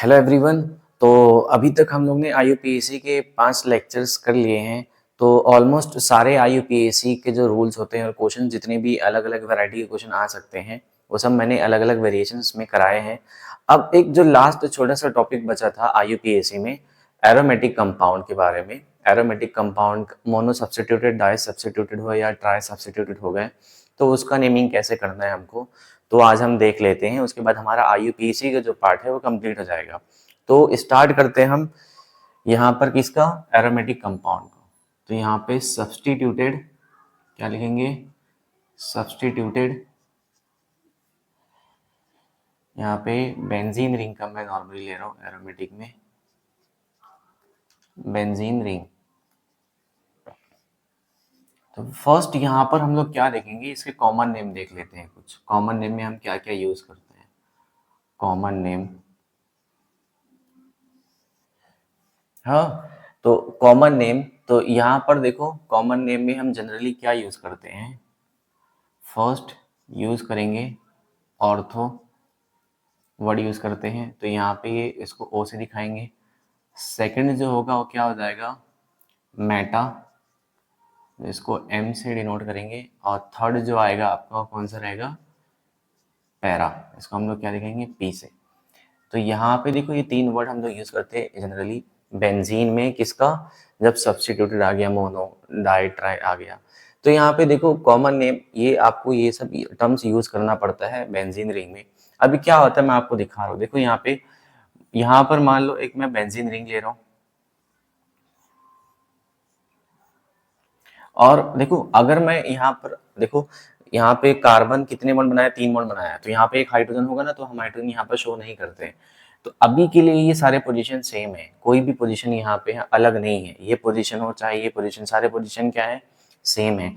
Hello everyone. तो अभी तक हम लोग ने आईयूपीएसी के 5 लेक्चर्स कर लिए हैं। तो ऑलमोस्ट सारे आईयूपीएसी के जो रूल्स होते हैं और क्वेश्चन जितने भी अलग अलग वैरायटी के क्वेश्चन आ सकते हैं वो सब मैंने अलग अलग वेरिएशंस में कराए हैं। अब एक जो लास्ट छोटा सा टॉपिक बचा था आईयूपीएसी में, एरोमेटिक कंपाउंड के बारे में। Aromatic compound mono substituted, di substituted हो या ट्राई सब्स्टिट्यूटेड हो गए, तो उसका नेमिंग कैसे करना है हमको, तो आज हम देख लेते हैं। उसके बाद हमारा आईयूपीएसी का जो पार्ट है वो कंप्लीट हो जाएगा। तो स्टार्ट करते हैं हम यहाँ पर किसका, एरोमेटिक कंपाउंड का। तो यहाँ पे सब्स्टिट्यूटेड क्या लिखेंगे, सब्स्टिट्यूटेड। यहाँ पे बेंजीन रिंग का मैं नॉर्मली ले रहा हूँ एरोमेटिक में, बेंजीन रिंग। तो फर्स्ट यहाँ पर हम लोग क्या देखेंगे, इसके कॉमन नेम देख लेते हैं। कुछ कॉमन नेम में हम क्या क्या यूज करते हैं। कॉमन नेम, हाँ, तो कॉमन नेम, तो यहाँ पर देखो कॉमन नेम में हम जनरली क्या यूज करते हैं। फर्स्ट यूज करेंगे ऑर्थो वर्ड यूज करते हैं, तो यहाँ पे ये इसको ओ से दिखाएंगे। सेकंड जो होगा वो क्या हो जाएगा, मेटा, इसको एम से डिनोट करेंगे। और थर्ड जो आएगा आपका कौन सा रहेगा, पैरा, इसको हम लोग क्या लिखेंगे, पी से। तो यहाँ पे देखो ये 3 वर्ड हम लोग यूज करते हैं जनरली बेंजीन में। किसका, जब सब्स्टिट्यूटेड आ गया, मोनो डाई ट्राई आ गया। तो यहाँ पे देखो कॉमन नेम, ये आपको ये सब टर्म्स यूज करना पड़ता है बेंजीन रिंग में। अभी क्या होता है मैं आपको दिखा रहा हूँ। देखो यहाँ पे, यहाँ पर मान लो एक मैं बेंजीन रिंग ले रहा हूँ, और देखो अगर मैं यहाँ पर देखो, यहाँ पे कार्बन कितने मोल बनाया, 3 मोल बनाया, तो यहाँ पे एक हाइड्रोजन होगा ना, तो हम हाइड्रोजन यहाँ पर शो नहीं करते हैं। तो अभी के लिए ये सारे पोजीशन सेम है, कोई भी पोजीशन यहाँ पे अलग नहीं है। ये पोजीशन हो चाहे ये पोजीशन, सारे पोजीशन क्या है, सेम है।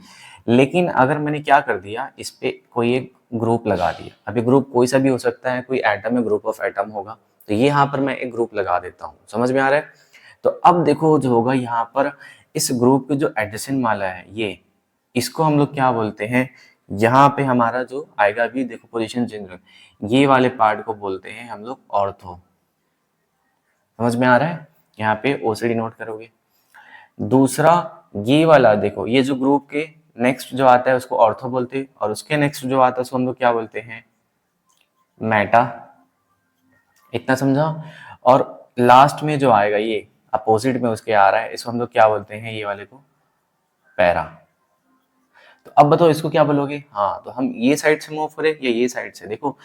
लेकिन अगर मैंने क्या कर दिया, इस पे कोई एक ग्रुप लगा दिया। अभी ग्रुप कोई सा भी हो सकता है, कोई एटम है, ग्रुप ऑफ एटम होगा, तो ये यहाँ पर मैं एक ग्रुप लगा देता हूँ। समझ में आ रहा है। तो अब देखो जो होगा यहाँ पर, इस ग्रुप की जो एडिशन माला है ये, इसको हम लोग क्या बोलते हैं, यहाँ पे हमारा जो आएगा, अभी देखो पोजीशन चेंज, ये वाले पार्ट को बोलते हैं हम लोग ऑर्थो। समझ में आ रहा है, यहाँ पे ओसीडी नोट करोगे। दूसरा ये वाला देखो, ये जो ग्रुप के नेक्स्ट जो आता है उसको ऑर्थो बोलते हैं, और उसके नेक्स्ट जो आता है उसको हम लोग क्या बोलते हैं, मेटा। इतना समझा। और लास्ट में जो आएगा ये अपोजिट में उसके आ रहा है, इसको हम लोग क्या बोलते हैं, ये वाले को पैरा। तो अब बताओ इसको क्या बोलोगे। हाँ, तो हम ये साइड से मूव करें या ये साइड से। देखो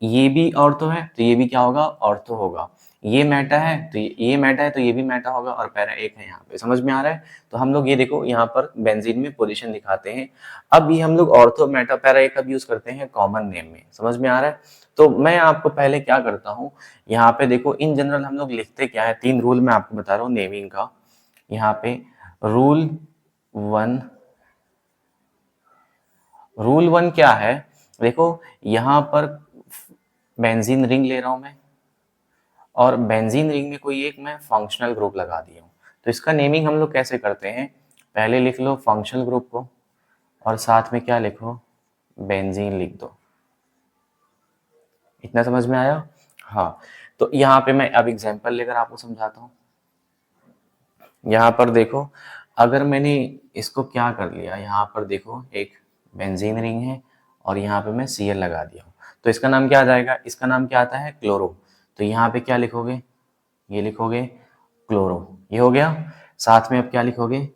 ये भी ऑर्थो है तो ये भी क्या होगा, ऑर्थो होगा। ये मेटा है तो ये मेटा है तो ये भी मेटा होगा, और पैरा एक है यहाँ पे। समझ में आ रहा है। तो हम लोग ये देखो यहाँ पर बेंजीन में पोजीशन दिखाते हैं। अब ये हम लोग ऑर्थो मेटा पैरा एक कब यूज करते हैं, कॉमन नेम में। समझ में आ रहा है। तो मैं आपको पहले क्या करता हूँ, यहाँ पे देखो इन जनरल हम लोग लिखते क्या है, 3 रूल मैं आपको बता रहा हूँ नेमिंग का। यहाँ पे रूल 1, रूल 1 क्या है, देखो यहाँ पर बेंजीन रिंग ले रहा हूं मैं, और बेंजीन रिंग में कोई एक मैं फंक्शनल ग्रुप लगा दिया हूँ। तो इसका नेमिंग हम लोग कैसे करते हैं, पहले लिख लो फंक्शनल ग्रुप को, और साथ में क्या लिखो, बेंजीन लिख दो। इतना समझ में आया। हाँ, तो यहाँ पे मैं अब एग्जांपल लेकर आपको समझाता हूँ। यहाँ पर देखो, अगर मैंने इसको क्या कर लिया, यहाँ पर देखो एक बेंजीन रिंग है और यहाँ पे मैं Cl लगा दिया हूँ, तो इसका नाम क्या आ जाएगा, इसका नाम क्या आता है, क्लोरो। तो यहाँ पे क्या लिखोगे, ये लिखोगे क्लोरो, ये हो गया। साथ में अब क्या लिखोगे,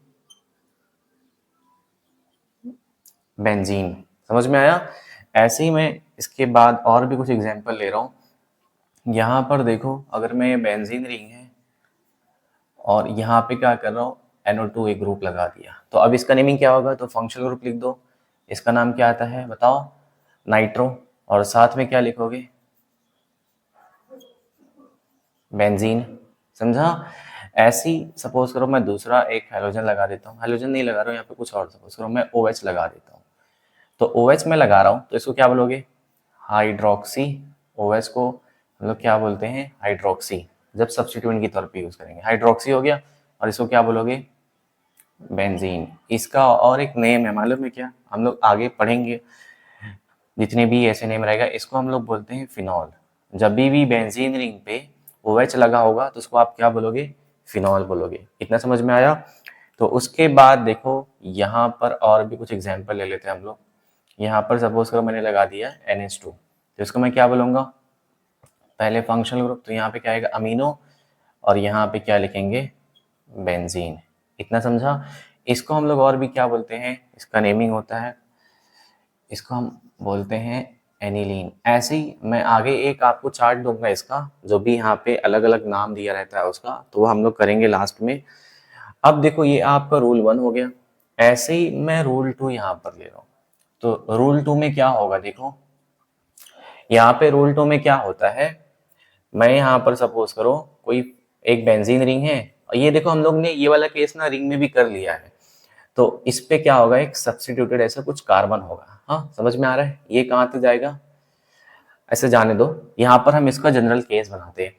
बेंजीन। समझ में आया। ऐसे ही मैं इसके बाद और भी कुछ एग्जांपल ले रहा हूँ। यहाँ पर देखो, अगर मैं बेंजीन रिंग है और यहाँ पे क्या कर रहा हूँ, NO2 एक ग्रुप लगा दिया, तो अब इसका नेमिंग क्या होगा, तो फंक्शनल ग्रुप लिख दो। इसका नाम क्या आता है बताओ, नाइट्रो। और साथ में क्या लिखोगे, बेंजीन। समझा। ऐसी सपोज करो मैं दूसरा एक हेलोजन लगा देता हूँ, हेलोजन नहीं लगा रहा हूँ यहाँ पे, कुछ और सपोज करो मैं OH लगा देता हूँ। तो OH में लगा रहा हूँ तो इसको क्या बोलोगे, हाइड्रोक्सी। OH को हम लोग क्या बोलते हैं, हाइड्रोक्सी। जब सब्स्टिट्यूएंट की तौर पे यूज करेंगे, हाइड्रोक्सी हो गया। और इसको क्या बोलोगे, बेंजीन। इसका और एक नेम है, मालूम है क्या, हम लोग आगे पढ़ेंगे जितने भी ऐसे नेम रहेगा, इसको हम लोग बोलते हैं फिनॉल। जब भी बेंजीन रिंग पे OH लगा होगा तो उसको आप क्या बोलोगे, फिनॉल बोलोगे। इतना समझ में आया। तो उसके बाद देखो यहाँ पर और भी कुछ एग्जाम्पल ले लेते हैं हम लोग। यहाँ पर सपोज करो मैंने लगा दिया NH2, तो इसको मैं क्या बोलूँगा, पहले फंक्शनल ग्रुप, तो यहाँ पे क्या आएगा अमीनो, और यहाँ पे क्या लिखेंगे, बेंजीन। इतना समझा। इसको हम लोग और भी क्या बोलते हैं, इसका नेमिंग होता है, इसको हम बोलते हैं एनिलीन। ऐसे ही मैं आगे एक आपको चार्ट दूंगा इसका, जो भी यहाँ पे अलग अलग नाम दिया रहता है उसका, तो वो हम लोग करेंगे लास्ट में। अब देखो ये आपका रूल 1 हो गया। ऐसे ही मैं रूल 2 यहाँ पर ले रहा हूँ। तो रूल 2 में क्या होगा, देखो यहाँ पे रूल 2 में क्या होता है, मैं यहाँ पर सपोज करो कोई एक बेंजीन रिंग है, और ये देखो हम लोग ने ये वाला केस ना रिंग में भी कर लिया है। तो इस पे क्या होगा, एक सब्स्टिट्यूटेड ऐसा कुछ कार्बन होगा। हाँ समझ में आ रहा है, ये कहाँ तक जाएगा, ऐसे जाने दो। यहाँ पर हम इसका जनरल केस बनाते हैं।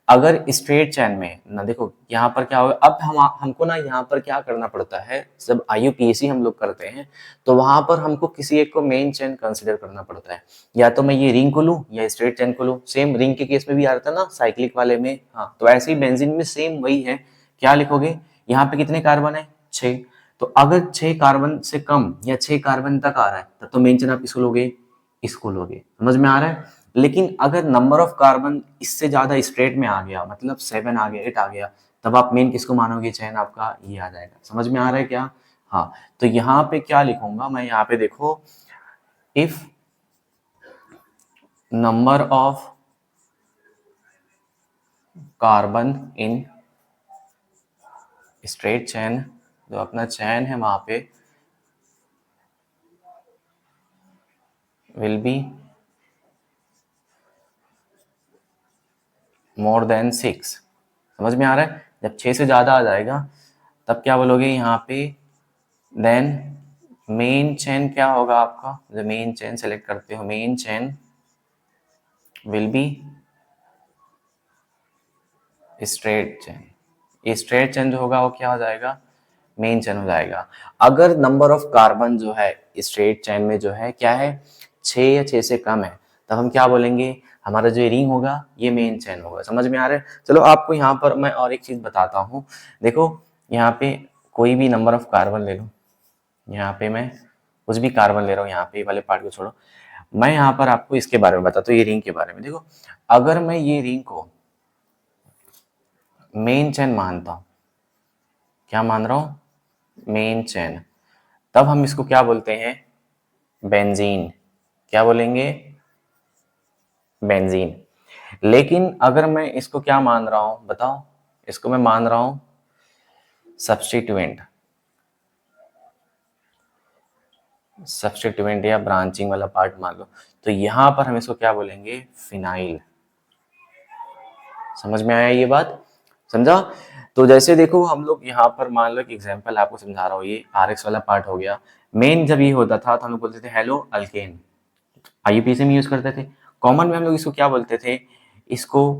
अगर स्ट्रेट चैन में ना, देखो यहाँ पर क्या होगा, अब हमको ना यहाँ पर क्या करना पड़ता है, जब IUPAC हम लोग करते हैं तो वहां पर हमको किसी एक को मेन चैन कंसिडर करना पड़ता है। या तो मैं ये रिंग को लूँ या स्ट्रेट चैन को लूँ। सेम रिंग के केस में भी आ रहा था ना साइक्लिक वाले में। हाँ तो ऐसे ही बेंजीन में सेम वही है। क्या लिखोगे, यहाँ पे कितने कार्बन है, 6। तो अगर 6 कार्बन से कम या 6 कार्बन तक आ रहा है तब तो मेन चेन आप इसको लोगे, इसको लोगे। समझ में आ रहा है। लेकिन अगर नंबर ऑफ कार्बन इससे ज्यादा स्ट्रेट में आ गया, मतलब 7 आ गया, 8 आ गया, तब आप मेन किसको मानोगे, चैन आपका ये आ जाएगा। समझ में आ रहा है क्या। हाँ तो यहाँ पे क्या लिखूंगा मैं, यहाँ पे देखो if number of carbon in straight chain, जो अपना चैन है वहां पे विल बी मोर देन 6। समझ में आ रहा है। जब 6 से ज्यादा आ जाएगा तब क्या बोलोगे यहाँ पे, देन मेन चेन क्या होगा आपका, जो मेन चेन सेलेक्ट करते हो, main chain will be straight chain. ये स्ट्रेट चेन जो होगा वो क्या हो जाएगा, मेन चेन हो जाएगा। अगर नंबर ऑफ कार्बन जो है स्ट्रेट चेन में जो है क्या है, 6 या 6 से कम है, तब हम क्या बोलेंगे, हमारा जो रिंग होगा ये मेन चेन होगा। समझ में आ रहा है। चलो आपको यहाँ पर मैं और एक चीज बताता हूँ। देखो यहाँ पे कोई भी नंबर ऑफ कार्बन ले लो, यहाँ पे मैं कुछ भी कार्बन ले रहा हूँ, यहाँ पे वाले पार्ट को छोड़ो। मैं यहाँ पर आपको इसके बारे में बताता हूँ, ये रिंग के बारे में। देखो अगर मैं ये रिंग को मेन चेन मानता हूँ, क्या मान रहा हूँ, मेन चेन, तब हम इसको क्या बोलते हैं, बेंजीन। क्या बोलेंगे, बेंजीन। लेकिन अगर मैं इसको क्या मान रहा हूं बताओ, इसको मैं मान रहा हूं सब्स्टिट्यूएंट, सब्स्टिट्यूएंट या ब्रांचिंग वाला पार्ट मान लो, तो यहां पर हम इसको क्या बोलेंगे, फिनाइल। समझ में आया ये बात, समझा। तो जैसे देखो हम लोग यहाँ पर मान लो एक एग्जांपल आपको समझा रहा हूँ, ये RX वाला पार्ट हो गया। मेन जब ये होता था तो हम लोग बोलते थे हेलो अल्केन, IUPAC में यूज करते थे। कॉमन में हम लोग इसको क्या बोलते थे, इसको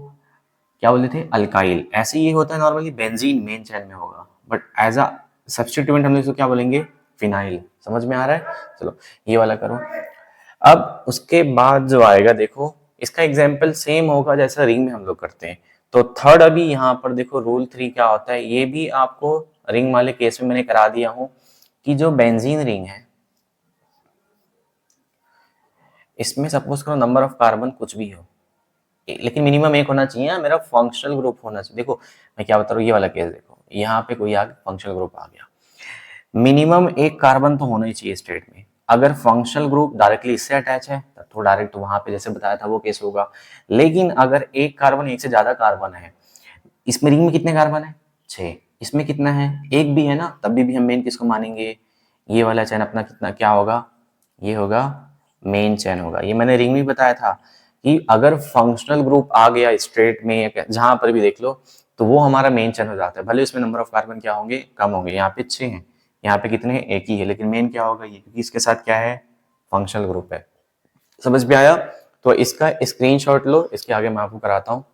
क्या बोलते थे, अल्काइल। ऐसे ये होता है नॉर्मली, बेंजीन मेन चैन में होगा, बट एज अ सब्स्टिट्यूएंट हम लोग इसको क्या बोलेंगे, फिनाइल। समझ में आ रहा है। चलो ये वाला करो। अब उसके बाद जो आएगा देखो, इसका एग्जाम्पल सेम होगा जैसा रिंग में हम लोग करते हैं। तो थर्ड अभी यहाँ पर देखो रूल 3 क्या होता है, ये भी आपको रिंग वाले केस में मैंने करा दिया हूं, कि जो बेंजीन रिंग है इसमें सपोज करो नंबर ऑफ कार्बन कुछ भी हो, लेकिन मिनिमम एक होना चाहिए, मेरा फंक्शनल ग्रुप होना चाहिए। देखो मैं क्या बता रहा हूँ, ये वाला केस देखो, यहाँ पे कोई आगे फंक्शनल ग्रुप आ गया, मिनिमम एक कार्बन तो होना ही चाहिए स्टेट में। अगर फंक्शनल ग्रुप डायरेक्टली इससे अटैच है तब तो डायरेक्ट वहां पे जैसे बताया था वो केस होगा। लेकिन अगर एक कार्बन, एक से ज्यादा कार्बन है, इसमें रिंग में कितने कार्बन है, 6, इसमें कितना है, एक भी है ना, तब भी हम मेन किसको मानेंगे, ये वाला चैन अपना कितना क्या होगा, ये होगा मेन चैन होगा। ये मैंने रिंग में बताया था कि अगर फंक्शनल ग्रुप आ गया स्ट्रेट में या जहां पर भी देख लो, तो वो हमारा मेन चैन हो जाता है। भले उसमें नंबर ऑफ कार्बन क्या होंगे, कम होंगे। यहाँ पे 6 हैं, यहाँ पे कितने हैं, एक ही है, लेकिन मेन क्या होगा ये, क्योंकि इसके साथ क्या है, फंक्शनल ग्रुप है। समझ में आया। तो इसका स्क्रीनशॉट लो, इसके आगे मैं आपको कराता हूँ।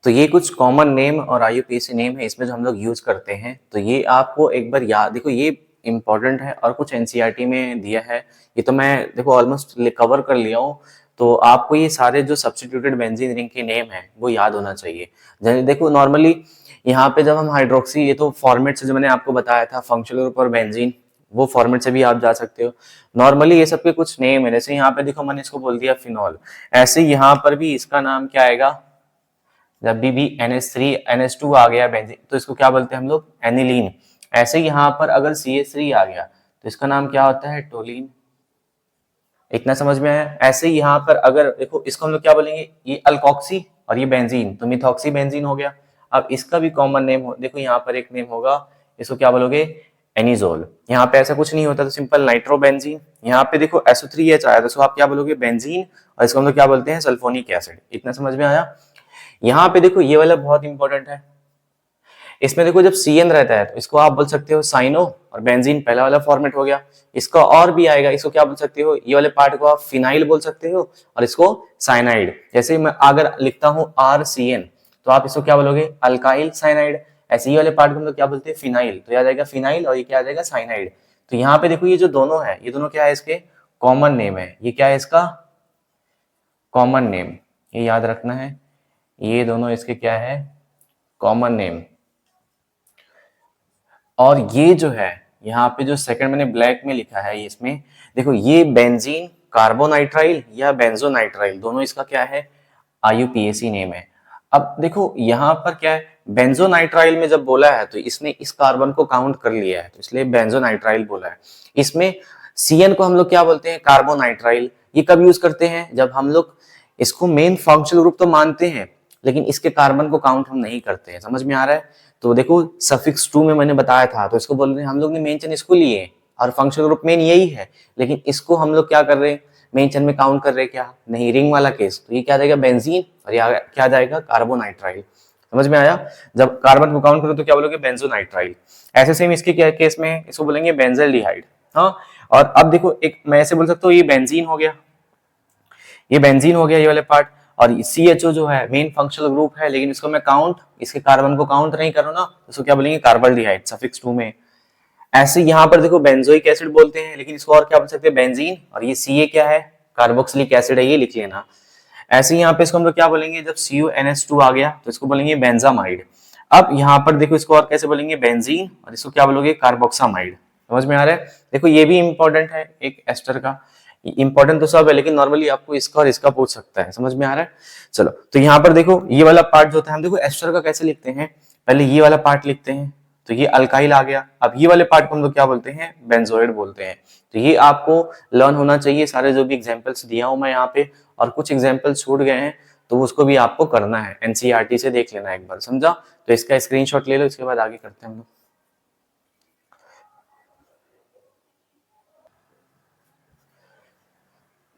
तो ये कुछ कॉमन नेम और IUPAC नेम है इसमें जो हम लोग यूज करते हैं। तो ये आपको एक बार याद, देखो ये इंपॉर्टेंट है और कुछ एनसीईआरटी में दिया है। ये तो मैं देखो ऑलमोस्ट कवर कर लिया हूँ। तो आपको ये सारे जो सब्स्टिट्यूटेड बेंजीन रिंग के नेम है वो याद होना चाहिए। देखो नॉर्मली यहाँ पे जब हम हाइड्रोक्सी, ये तो फॉर्मेट से जो मैंने आपको बताया था फंक्शनल ग्रुप और बेंजीन, वो फॉर्मेट से भी आप जा सकते हो। नॉर्मली ये सब के कुछ नेम है, जैसे यहाँ पे देखो मैंने इसको बोल दिया फिनॉल, ऐसे यहाँ पर भी इसका नाम क्या आएगा, जब भी NH3 NH2 आ गया बेंजीन तो इसको क्या बोलते हैं हम लोग, एनिलीन। ऐसे यहाँ पर अगर CH3 आ गया तो इसका नाम क्या होता है, टोलीन। इतना समझ में आया। ऐसे ही यहाँ पर अगर देखो इसको हम लोग क्या बोलेंगे, ये अल्कोक्सी और ये बेंजीन, तो मिथॉक्सी बेंजीन हो गया। अब इसका भी कॉमन नेम हो, देखो यहाँ पर एक नेम होगा, इसको क्या बोलोगे, एनिजोल। यहाँ पे ऐसा कुछ नहीं होता तो सिंपल नाइट्रोबेंजीन। यहाँ पे देखो SO3H आया तो इसको आप क्या बोलोगे, बेंजीन, और इसको हम लोग क्या बोलते हैं, सल्फोनिक एसिड। इतना समझ में आया। यहाँ पे देखो ये वाला बहुत इंपॉर्टेंट है, इसमें देखो जब CN रहता है तो इसको आप बोल सकते हो साइनो, और बेंजीन पहला वाला फॉर्मेट हो गया। इसका और भी आएगा, इसको क्या बोल सकते हो, ये वाले पार्ट को आप फिनाइल बोल सकते हो और इसको साइनाइड। जैसे मैं अगर लिखता हूं RCN तो आप इसको क्या बोलोगे, अल्काइल साइनाइड। ऐसे ही वाले पार्ट को हम लोग क्या बोलते हैं, फिनाइल, तो याद आएगा फिनाइल और ये क्या आ जाएगा, साइनाइड। तो यहाँ पे देखो ये जो दोनों है, ये दोनों क्या है, इसके कॉमन नेम है। ये क्या है, इसका कॉमन नेम, ये याद रखना है। ये दोनों इसके क्या है, कॉमन नेम। और ये जो है यहाँ पे जो सेकंड मैंने ब्लैक में लिखा है, इसमें देखो ये बेंजीन कार्बोनाइट्राइल या बेंजोनाइट्राइल, दोनों इसका क्या है, IUPAC नेम है। अब देखो यहाँ पर क्या है, बेंजोनाइट्राइल में जब बोला है तो इसने इस कार्बन को काउंट कर लिया है, तो इसलिए बेंजोनाइट्राइल बोला है। इसमें CN को हम लोग क्या बोलते हैं, कार्बोनाइट्राइल। ये कब यूज करते हैं, जब हम लोग इसको मेन फंक्शनल ग्रुप तो मानते हैं लेकिन इसके कार्बन को काउंट हम नहीं करते हैं। समझ में आ रहा है। तो देखो सफिक्स 2 में मैंने बताया था, तो इसको बोल रहे हैं हम लोग ने मेन चेन इसको लिए और फंक्शनल ग्रुप मेन यही है, लेकिन इसको हम लोग क्या कर रहे हैं, मेन चेन में काउंट कर रहे हैं, क्या नहीं, रिंग वाला केस। तो ये क्या जाएगा, बेंजीन, और ये क्या जाएगा, कार्बोनाइट्राइल। समझ में आया। जब कार्बन को काउंट करो तो क्या बोलोगे, बेंजोनाइट्राइल। ऐसे सेम इसके क्या केस में, इसको बोलेंगे बेंजल्डिहाइड। हाँ, और अब देखो एक मैं ऐसे बोल सकता हूँ, ये बेंजीन हो गया, ये बेंजीन हो गया ये वाले पार्ट। और CHO जो है मेन फंक्शनल ग्रुप है, लेकिन इसको मैं काउंट, इसके कार्बन को काउंट नहीं करूँ ना, तो इसको क्या बोलेंगे, कार्बल्डिहाइड, सफिक्स 2 में। ऐसे यहाँ पर देखो बेंजोइक एसिड बोलते हैं, लेकिन इसको और क्या बोल सकते हैं, बेंजीन, और ये CA क्या है, कार्बोक्सिलिक एसिड है, ये लिख लेना। ऐसे यहाँ पे इसको हम लोग क्या बोलेंगे, जब CuNH2 आ गया तो इसको बोलेंगे बेंजामाइड। अब यहाँ पर देखो इसको और कैसे बोलेंगे, बेंजीन, और इसको क्या बोलोगे, कार्बोक्सामाइड। समझ में आ रहा है। देखो ये भी इंपॉर्टेंट है एक एस्टर का, इंपॉर्टेंट तो सब है लेकिन नॉर्मली आपको इसका और इसका पूछ सकता है। समझ में आ रहा है। चलो तो यहाँ पर देखो ये वाला पार्ट जो होता है, हम देखो एस्टर का कैसे लिखते हैं, पहले ये वाला पार्ट लिखते हैं, तो ये अल्काइल आ गया। अब ये वाले पार्ट को हम लोग क्या बोलते हैं, बेंजोइड बोलते हैं। तो ये आपको लर्न होना चाहिए, सारे जो भी एग्जांपल्स दिया हूं मैं यहाँ पे, और कुछ एग्जांपल छूट गए हैं तो उसको भी आपको करना है, एनसीईआरटी से देख लेना एक बार, समझा। तो इसका स्क्रीनशॉट ले लो, इसके बाद आगे करते हैं हम लोग।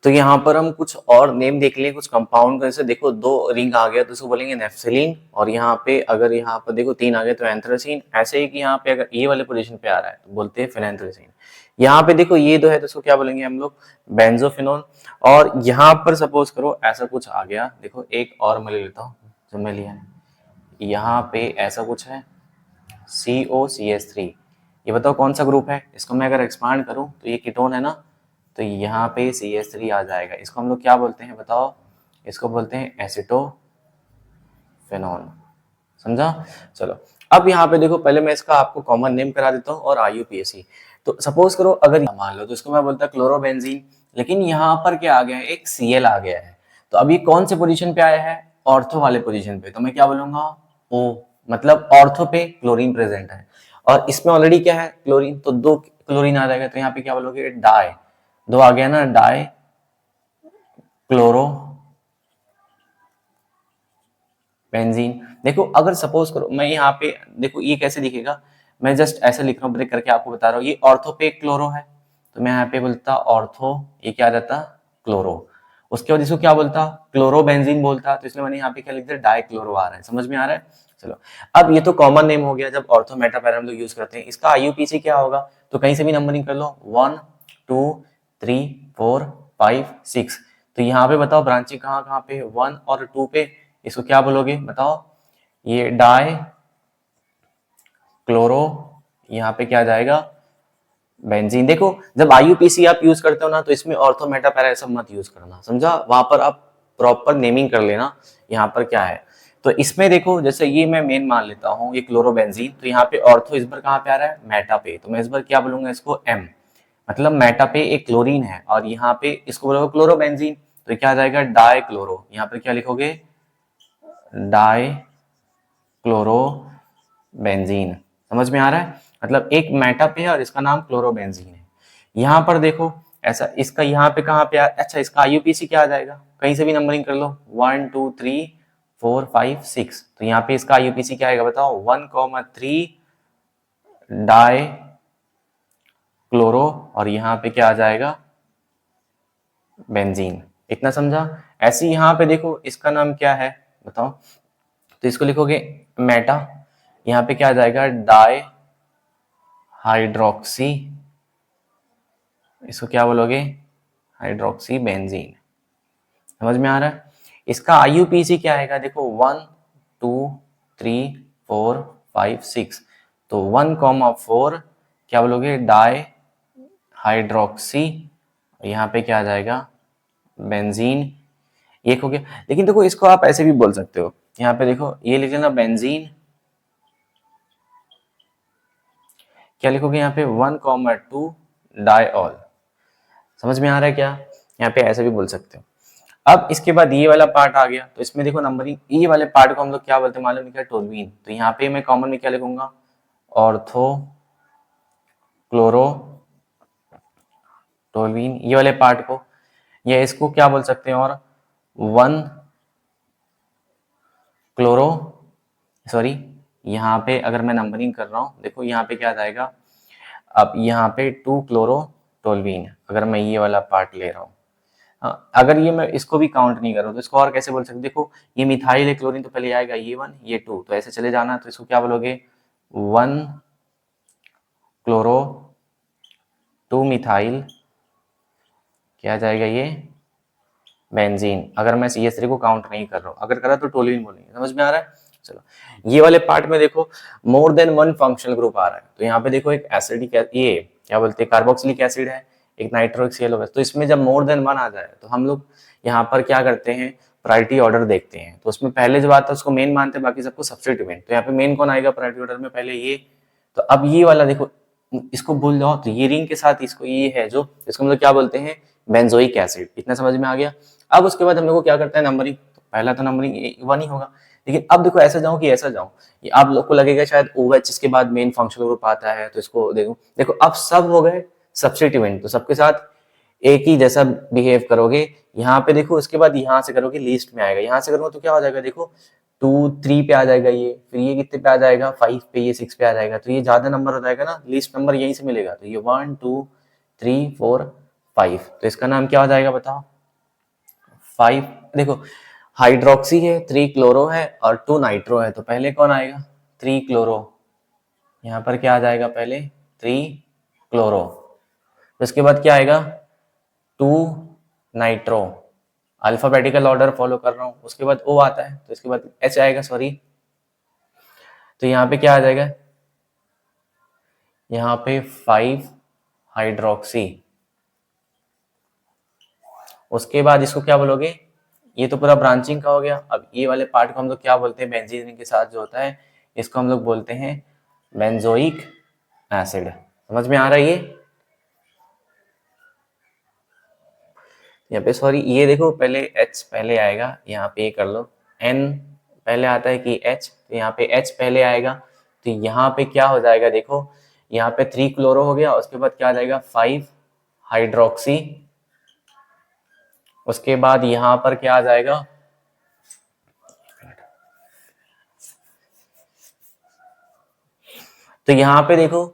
तो यहाँ पर हम कुछ और नेम देख लें, कुछ कंपाउंड का। जैसे देखो 2 रिंग आ गया तो इसको बोलेंगे नेफ्थलीन, और यहाँ पे अगर यहाँ पर देखो 3 आ गए तो एंथ्रेसीन। ऐसे ही कि यहाँ पे अगर ये वाले पोजीशन पे आ रहा है तो बोलते हैं फिनेंथ्रेसीन। यहाँ पे देखो ये 2 है तो इसको क्या बोलेंगे हम लोग, बेंजोफिनोन। और यहाँ पर सपोज करो ऐसा कुछ आ गया, देखो एक और मैं ले लेता हूँ जो मैं लिया है, यहाँ पे ऐसा कुछ है COCH3। ये बताओ कौन सा ग्रुप है, इसको मैं अगर एक्सपांड करूँ तो ये कीटोन है ना, तो यहाँ पे CH3 आ जाएगा। इसको हम लोग क्या बोलते हैं बताओ, इसको बोलते हैं एसिटोफेनॉन। समझा। चलो अब यहाँ पे देखो, पहले मैं इसका आपको कॉमन नेम करा देता हूँ और IUPAC। तो सपोज करो अगर मान लो तो इसको मैं बोलता क्लोरोबेंजीन, लेकिन यहाँ पर क्या आ गया है, एक Cl आ गया है। तो अभी कौन से पोजीशन पे आया है, ऑर्थो वाले पोजीशन पे, तो मैं क्या बोलूंगा, O, मतलब ऑर्थो पे क्लोरीन प्रेजेंट है। और इसमें ऑलरेडी क्या है, क्लोरीन, तो 2 क्लोरीन आ जाएगा, तो यहाँ पे क्या बोलोगे, डाई, 2 आ गया ना, डाई क्लोरो बेंजीन। देखो अगर सपोज करो मैं यहाँ पे, देखो ये कैसे दिखेगा, मैं जस्ट ऐसे लिख रहा हूँ, ब्रेक करके आपको बता रहा हूँ, ये ऑर्थो पे क्लोरो है, तो मैं यहाँ पे बोलता ऑर्थो, ये क्या रहता, क्लोरो। उसके बाद इसको क्या बोलता, क्लोरो बेंजीन बोलता, तो इसलिए मैंने यहाँ पे क्या लिख दिया, डाई क्लोरो आ रहा है। समझ में आ रहा है। चलो अब ये तो कॉमन नेम हो गया जब ऑर्थो मेटा पैरा हम लोग यूज करते हैं। इसका IUPAC क्या होगा, तो कहीं से भी नंबरिंग कर लो, 1 2 3 4 5 6। तो यहाँ पे बताओ ब्रांचिंग कहाँ कहाँ पे, 1 और 2 पे। इसको क्या बोलोगे बताओ, ये डाई क्लोरो, यहाँ पे क्या जाएगा, बेंजीन। देखो जब आईयूपीसी आप यूज करते हो ना, तो इसमें ऑर्थो मेटा पैरा सब मत यूज करना, समझा? वहां पर आप प्रॉपर नेमिंग कर लेना यहाँ पर क्या है। तो इसमें देखो जैसे ये मैं मेन मान लेता हूँ ये क्लोरोबेंजीन, तो यहाँ पे ऑर्थो इस बार कहाँ पे आ रहा है? मेटा पे। तो मैं इस बार क्या बोलूंगा इसको? एम। मतलब मेटा पे एक क्लोरीन है और यहाँ पे इसको बोलोगे क्लोरोबेंजीन, तो क्या आ जाएगा? Dichloro. यहाँ पर क्या लिखोगे? Dichlorobenzene. समझ में आ रहा है? मतलब एक मेटा पे है और इसका नाम क्लोरोबेंजीन है। यहाँ पर देखो ऐसा, इसका यहाँ पे कहाँ पे अच्छा इसका आईयूपीसी क्या आ जाएगा? कहीं से भी नंबरिंग कर लो, 1 2 3 4 5 6। तो यहाँ पे इसका आईयूपीसी क्या आएगा बताओ? 1,3 डाई क्लोरो, और यहाँ पे क्या आ जाएगा? बेंजीन। इतना समझा? ऐसे यहाँ पे देखो इसका नाम क्या है बताओ? तो इसको लिखोगे मेटा, यहाँ पे क्या आ जाएगा? डाई हाइड्रोक्सी, इसको क्या बोलोगे? Hydroxy benzene. समझ में आ रहा है? इसका आईयूपीसी क्या आएगा? देखो 1 2 3 4 5 6। तो 1,4 क्या बोलोगे? डाई हाइड्रोक्सी, यहाँ पे क्या आ जाएगा? बेंजीन। एक हो गया। लेकिन देखो इसको आप ऐसे भी बोल सकते हो, यहाँ पे देखो ये लिख लेना बेंजीन, क्या लिखोगे यहाँ पे? 1,2 डाईऑल। समझ में आ रहा है क्या? यहाँ पे ऐसे भी बोल सकते हो। अब इसके बाद ये वाला पार्ट आ गया, तो इसमें देखो नंबरिंग, ये वाले पार्ट को हम लोग क्या बोलते हैं मालूम है क्या? टोल्वीन। तो यहाँ पे मैं कॉमन में क्या लिखूंगा? ऑर्थो क्लोरो टोल्वीन, ये वाले पार्ट को, या इसको क्या बोल सकते हैं? और 1 क्लोरो, सॉरी यहाँ पे अगर मैं नंबरिंग कर रहा हूँ, देखो यहाँ पे क्या आ जाएगा? अब यहाँ पे 2 क्लोरो टोल्वीन, अगर मैं ये वाला पार्ट ले रहा हूँ। हाँ, अगर ये मैं इसको भी काउंट नहीं कर रहा हूँ तो इसको और कैसे बोल सकते? देखो ये मिथाइल है, क्लोरीन, तो पहले आएगा ये 1 ये 2, तो ऐसे चले जाना, तो इसको क्या बोलोगे? 1 क्लोरो 2 मिथाइल, क्या आ जाएगा ये? बेंजीन। अगर मैं CH3 को काउंट नहीं कर रहा हूँ, अगर करा तो टोल्यूइन बोलेंगे। समझ में आ रहा है? चलो ये वाले पार्ट में देखो मोर देन 1 फंक्शनल ग्रुप आ रहा है, तो यहाँ पे देखो एक एसिडिक, ये क्या बोलते हैं, कार्बोक्सिलिक एसिड है, एक नाइट्रो, एक ClO। तो इसमें जब मोर देन 1 आ जाए तो हम लोग यहाँ पर क्या करते हैं? प्रायोरिटी ऑर्डर देखते हैं। तो उसमें पहले जो आता है उसको मेन मानते हैं, बाकी सबको सब्स्टिट्यूएंट। तो यहाँ पे मेन कौन आएगा प्रायोरिटी ऑर्डर में? पहले ये। तो अब ये वाला देखो, इसको भूल जाओ, तो ये रिंग के साथ इसको ये है जो, इसको हम लोग क्या बोलते हैं? Benzoic acid. इतना समझ में आ गया? अब उसके बाद हम लोग को क्या करता है नंबरिंग? तो पहला तो नंबरिंग 1 ही होगा। लेकिन अब देखो ऐसा जाऊं कि ऐसा जाऊं, ये आप लोग को लगेगा शायद OH इसके बाद मेन फंक्शनल ग्रुप आता है, तो इसको देखो देखो अब सब हो गए सब्स्टिट्यूएंट, तो सबके साथ एक ही जैसा बिहेव करोगे। यहाँ पे देखो उसके बाद यहाँ से करोगे लिस्ट में आएगा, यहाँ से करोगे तो क्या हो जाएगा? देखो 2 3 पे आ जाएगा ये, फिर ये कितने पे आ जाएगा? 5 पे, ये 6 पे आ जाएगा। तो ये ज्यादा नंबर हो जाएगा ना, लिस्ट नंबर यहीं से मिलेगा। तो ये 1 2 3 4 5, तो इसका नाम क्या हो जाएगा बताओ? 5। देखो हाइड्रोक्सी है, 3 क्लोरो है और 2 नाइट्रो है, तो पहले कौन आएगा? 3 क्लोरो। यहाँ पर क्या आ जाएगा? पहले 3 क्लोरो। तो इसके बाद क्या आएगा? 2 नाइट्रो। अल्फाबेटिकल ऑर्डर फॉलो कर रहा हूँ, उसके बाद O आता है, तो इसके बाद H आएगा, सॉरी। तो यहाँ पे क्या आ जाएगा? यहाँ पे 5 हाइड्रोक्सी। उसके बाद इसको क्या बोलोगे? ये तो पूरा ब्रांचिंग का हो गया। अब ये वाले पार्ट को हम लोग क्या बोलते हैं? बेंजीन के साथ जो होता है इसको हम लोग बोलते हैं बेंजोइक एसिड। समझ में आ रहा है ये? यहाँ पे सॉरी ये देखो पहले H पहले आएगा, यहाँ पे ये कर लो, N पहले आता है कि H, तो यहाँ पे H पहले आएगा। तो यहाँ पे क्या हो जाएगा? देखो यहाँ पे 3 क्लोरो हो गया, उसके बाद क्या आ जाएगा? 5 हाइड्रोक्सी। उसके बाद यहाँ पर क्या आ जाएगा? तो यहाँ पे देखो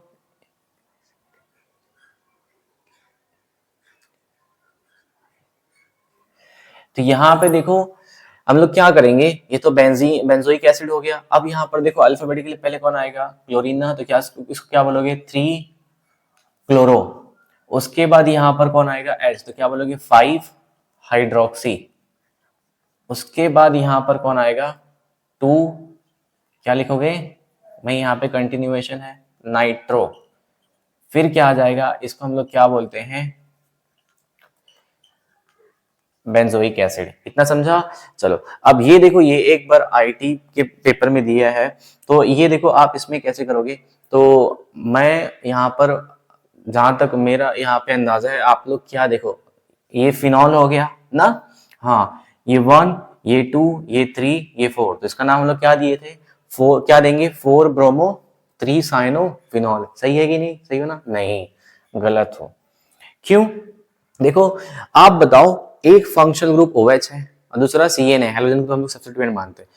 तो यहाँ पे देखो हम लोग क्या करेंगे? ये तो बेंजोइक एसिड हो गया। अब यहाँ पर देखो अल्फाबेटिकली पहले कौन आएगा? क्लोरीन ना, तो क्या इसको क्या बोलोगे? 3 क्लोरो। उसके बाद यहाँ पर कौन आएगा? H, तो क्या बोलोगे? 5 हाइड्रोक्सी। उसके बाद यहाँ पर कौन आएगा? 2, क्या लिखोगे? मैं यहाँ पे कंटिन्यूएशन है, नाइट्रो। फिर क्या आ जाएगा, इसको हम लोग क्या बोलते हैं, बेंजोइक एसिड। इतना समझा। चलो अब ये देखो, ये एक बार आईटी के पेपर में दिया है, तो ये देखो आप इसमें कैसे करोगे। तो मैं यहाँ पर, जहां तक मेरा यहाँ पे अंदाजा है, आप लोग क्या देखो, ये फिनॉल हो गया ना, हाँ, ये 1, ये 2, ये 3, ये 4, तो इसका नाम हम लोग क्या दिए थे, 4 क्या देंगे, 4 ब्रोमो 3 साइनो फिनॉल। सही है कि नहीं, सही हो ना, नहीं, गलत हो। क्यों, देखो आप बताओ, एक फंक्शनल ग्रुप OH है और दूसरा CN है, हेलोजन को हम लोग सब्स्टिट्यूएंट मानते हैं,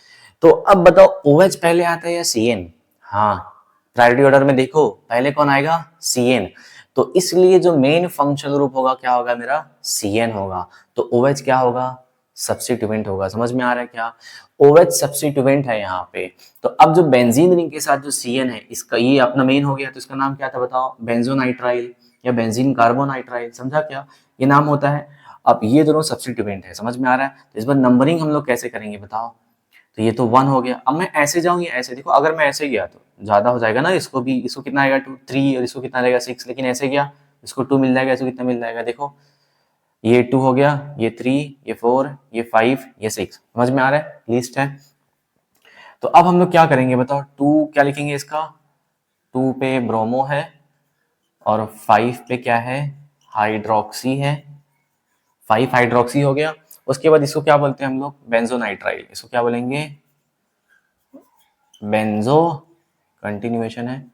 तो अब बताओ OH पहले आता है या CN। हाँ, प्रायोरिटी ऑर्डर में देखो पहले कौन आएगा, CN, तो इसलिए जो मेन फंक्शनल ग्रुप होगा क्या होगा मेरा, CN होगा, तो OH क्या होगा, सब्स्टिट्यूएंट होगा। समझ में आ रहा है क्या, OH सब्स्टिट्यूएंट है यहाँ पे। तो अब जो बेंजीन रिंग के साथ जो CN है, इसका ये अपना मेन हो गया, तो इसका नाम क्या था बताओ, बेंजोनाइट्राइल या बेंजीन कार्बोनाइट्राइल। समझा क्या, ये नाम होता है। अब ये दोनों सब्स्टिट्यूएंट है, समझ में आ रहा है। तो इस बार नंबरिंग हम लोग कैसे करेंगे बताओ, तो ये तो 1 हो गया। अब मैं ऐसे जाऊं या ऐसे, देखो अगर मैं ऐसे गया तो ज्यादा हो जाएगा ना, इसको भी, इसको कितना आएगा 2 3 और इसको कितना रहेगा 6, लेकिन ऐसे गया इसको 2 मिल जाएगा, इसको कितना मिल जाएगा, देखो ये 2 हो गया, ये 3, ये 4, ये 5, ये 6। समझ में आ रहा है, लिस्ट है। तो अब हम लोग क्या करेंगे बताओ, 2 क्या लिखेंगे इसका, 2 पे ब्रोमो है और 5 पे क्या है, हाइड्रोक्सी है, 5 हाइड्रोक्सी हो गया। उसके बाद इसको क्या बोलते हैं हम लोग, बेंजोनाइट्राइल, इसको क्या बोलेंगे, बेंजो, कंटिन्यूएशन है,